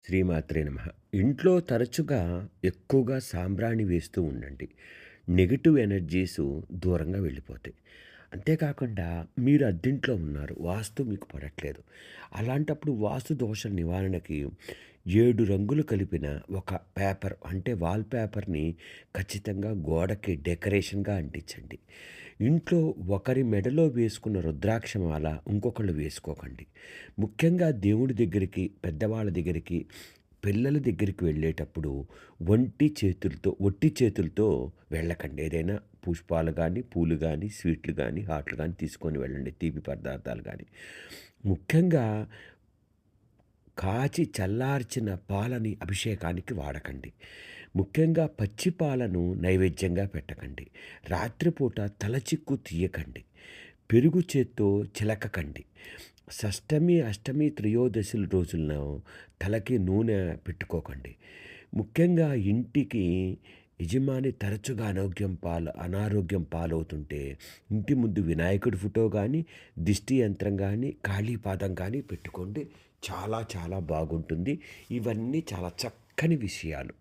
శ్రీమాత్రే నమః. ఇంట్లో తరచుగా ఎక్కువగా సాంబ్రాణి వేస్తూ ఉండండి. నెగెటివ్ ఎనర్జీసు దూరంగా వెళ్ళిపోతాయి. అంతేకాకుండా మీరు అద్దింట్లో ఉన్నారు. వాస్తు మీకు పడట్లేదు. అలాంటప్పుడు వాస్తు దోష నివారణకి 7 రంగులు కలిపిన ఒక పేపర్ అంటే వాల్ పేపర్‌ని ఖచ్చితంగా గోడకి డెకరేషన్‌గా అంటించండి. ఇంట్లో ఒకరి మెడలో వేసుకున్న రుద్రాక్ష మాల ఇంకొకళ్ళు వేసుకోకండి. ముఖ్యంగా దేవుడి దగ్గరికి, పెద్దవాళ్ళ దగ్గరికి, పిల్లల దగ్గరికి వెళ్ళేటప్పుడు ఒట్టి చేతులతో వెళ్ళకండి. ఏదైనా పుష్పాలు గానీ, పూలు గానీ, స్వీట్లు గానీ, హాట్లు గానీ తీసుకొని వెళ్ళండి. తీపి పదార్థాలు గానీ. ముఖ్యంగా కాచి చల్లార్చిన పాలని అభిషేకానికి వాడకండి. ముఖ్యంగా పచ్చి పాలను నైవేద్యంగా పెట్టకండి. రాత్రిపూట తలచిక్కు తీయకండి. పెరుగు చేత్తో చిలకకండి. షష్టమి, అష్టమి, త్రయోదశుల రోజుల్లో తలకి నూనె పెట్టుకోకండి. ముఖ్యంగా ఇంటికి యజమాని తరచుగా అనారోగ్యం పాలవుతుంటే ఇంటి ముందు వినాయకుడి ఫోటో గానీ, దిష్టి యంత్రం గానీ, కాళీపాదం గానీ పెట్టుకోండి. చాలా చాలా బాగుంటుంది. ఇవన్నీ చాలా చక్కని విషయాలు.